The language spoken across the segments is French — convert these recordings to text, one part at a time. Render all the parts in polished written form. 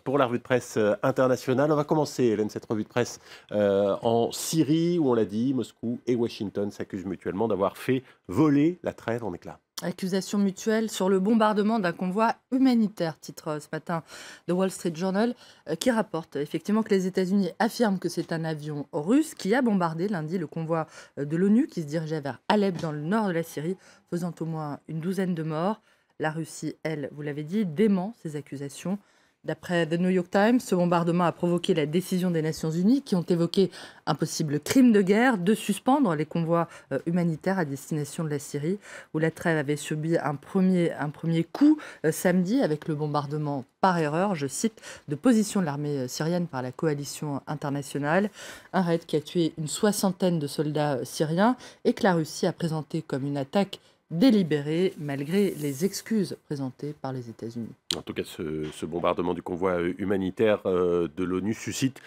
Pour la revue de presse internationale, on va commencer, Hélène, cette revue de presse en Syrie, où on l'a dit, Moscou et Washington s'accusent mutuellement d'avoir fait voler la trêve en éclats. Accusation mutuelle sur le bombardement d'un convoi humanitaire, titre ce matin The Wall Street Journal, qui rapporte effectivement que les États-Unis affirment que c'est un avion russe qui a bombardé lundi le convoi de l'ONU qui se dirigeait vers Alep dans le nord de la Syrie, faisant au moins une douzaine de morts. La Russie, elle, vous l'avez dit, dément ces accusations. D'après The New York Times, ce bombardement a provoqué la décision des Nations Unies qui ont évoqué un possible crime de guerre de suspendre les convois humanitaires à destination de la Syrie, où la trêve avait subi un premier coup samedi avec le bombardement par erreur, je cite, de position de l'armée syrienne par la coalition internationale. Un raid qui a tué une soixantaine de soldats syriens et que la Russie a présenté comme une attaque délibérée malgré les excuses présentées par les États-Unis. En tout cas, ce bombardement du convoi humanitaire de l'ONU suscite,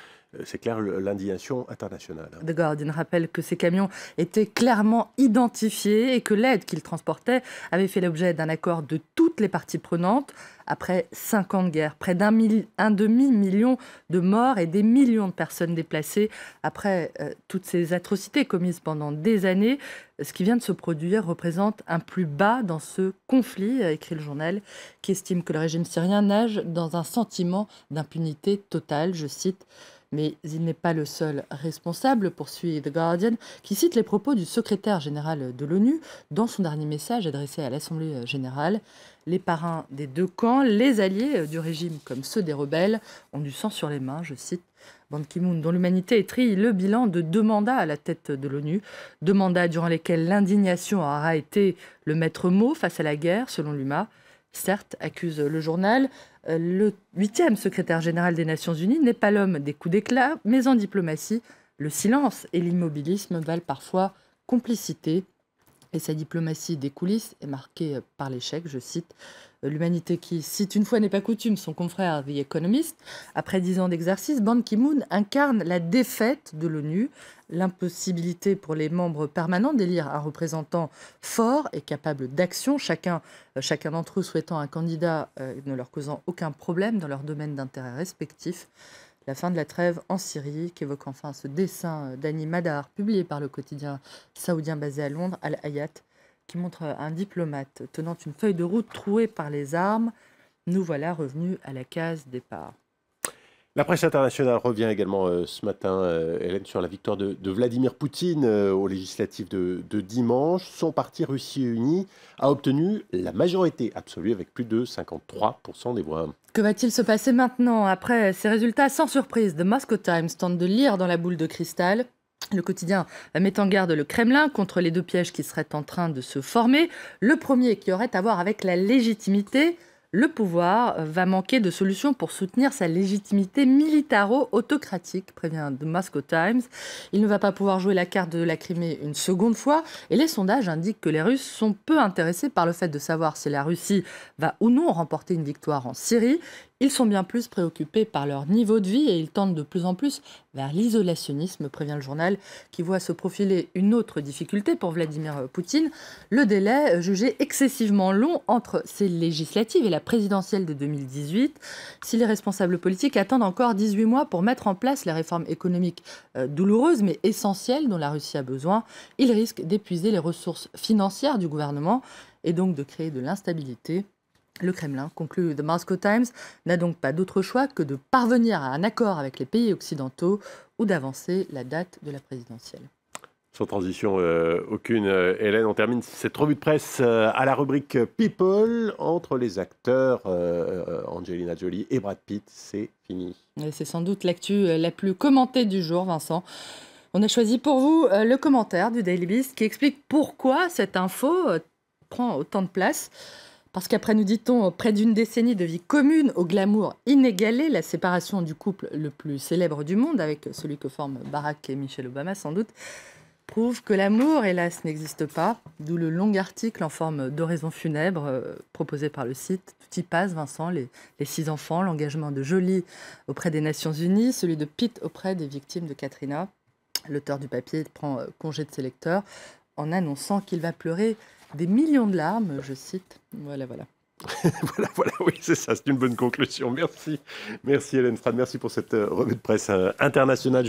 c'est clair, l'indignation internationale. The Guardian rappelle que ces camions étaient clairement identifiés et que l'aide qu'ils transportaient avait fait l'objet d'un accord de toutes les parties prenantes. Après 5 ans de guerre, près d'un demi-million de morts et des millions de personnes déplacées, après toutes ces atrocités commises pendant des années, ce qui vient de se produire représente un plus bas dans ce conflit, a écrit le journal, qui estime que le régime syrien nage dans un sentiment d'impunité totale, je cite. Mais il n'est pas le seul responsable, poursuit The Guardian, qui cite les propos du secrétaire général de l'ONU dans son dernier message adressé à l'Assemblée générale. Les parrains des deux camps, les alliés du régime comme ceux des rebelles, ont du sang sur les mains, je cite. Ban Ki-moon, dont l'humanité étrille le bilan de 2 mandats à la tête de l'ONU, 2 mandats durant lesquels l'indignation aura été le maître mot face à la guerre, selon l'UMA. Certes, accuse le journal, le 8e secrétaire général des Nations Unies n'est pas l'homme des coups d'éclat, mais en diplomatie, le silence et l'immobilisme valent parfois complicité. Et sa diplomatie des coulisses est marquée par l'échec, je cite. L'humanité qui cite une fois n'est pas coutume son confrère The Economist. Après 10 ans d'exercice, Ban Ki-moon incarne la défaite de l'ONU, l'impossibilité pour les membres permanents d'élire un représentant fort et capable d'action, chacun d'entre eux souhaitant un candidat ne leur causant aucun problème dans leur domaine d'intérêt respectif. La fin de la trêve en Syrie, qu'évoque enfin ce dessin d'Annie Madar, publié par le quotidien saoudien basé à Londres, Al-Hayat, qui montre un diplomate tenant une feuille de route trouée par les armes. Nous voilà revenus à la case départ. La presse internationale revient également ce matin, Hélène, sur la victoire de Vladimir Poutine aux législatives de dimanche. Son parti Russie Unie a obtenu la majorité absolue avec plus de 53% des voix. Que va-t-il se passer maintenant? Après ces résultats sans surprise, The Moscow Times tente de lire dans la boule de cristal. Le quotidien met en garde le Kremlin contre les 2 pièges qui seraient en train de se former. Le premier qui aurait à voir avec la légitimité. Le pouvoir va manquer de solutions pour soutenir sa légitimité militaro-autocratique, prévient The Moscow Times. Il ne va pas pouvoir jouer la carte de la Crimée une seconde fois. Et les sondages indiquent que les Russes sont peu intéressés par le fait de savoir si la Russie va ou non remporter une victoire en Syrie. Ils sont bien plus préoccupés par leur niveau de vie et ils tendent de plus en plus vers l'isolationnisme, prévient le journal, qui voit se profiler une autre difficulté pour Vladimir Poutine, le délai jugé excessivement long entre ces législatives et la présidentielle de 2018. Si les responsables politiques attendent encore 18 mois pour mettre en place les réformes économiques douloureuses mais essentielles dont la Russie a besoin, ils risquent d'épuiser les ressources financières du gouvernement et donc de créer de l'instabilité. Le Kremlin, conclut The Moscow Times, n'a donc pas d'autre choix que de parvenir à un accord avec les pays occidentaux ou d'avancer la date de la présidentielle. Sans transition aucune, Hélène, on termine cette revue de presse à la rubrique People. Entre les acteurs Angelina Jolie et Brad Pitt, c'est fini. Et c'est sans doute l'actu la plus commentée du jour, Vincent. On a choisi pour vous le commentaire du Daily Beast qui explique pourquoi cette info prend autant de place. Parce qu'après, nous dit-on, près d'une décennie de vie commune au glamour inégalé, la séparation du couple le plus célèbre du monde, avec celui que forment Barack et Michelle Obama sans doute, prouve que l'amour, hélas, n'existe pas. D'où le long article en forme d'oraison funèbre proposé par le site. Tout y passe, Vincent, les 6 enfants, l'engagement de Jolie auprès des Nations Unies, celui de Pitt auprès des victimes de Katrina. L'auteur du papier prend congé de ses lecteurs en annonçant qu'il va pleurer des millions de larmes, je cite. Voilà. Voilà, oui, c'est ça, c'est une bonne conclusion. Merci Hélène Frade, merci pour cette revue de presse internationale.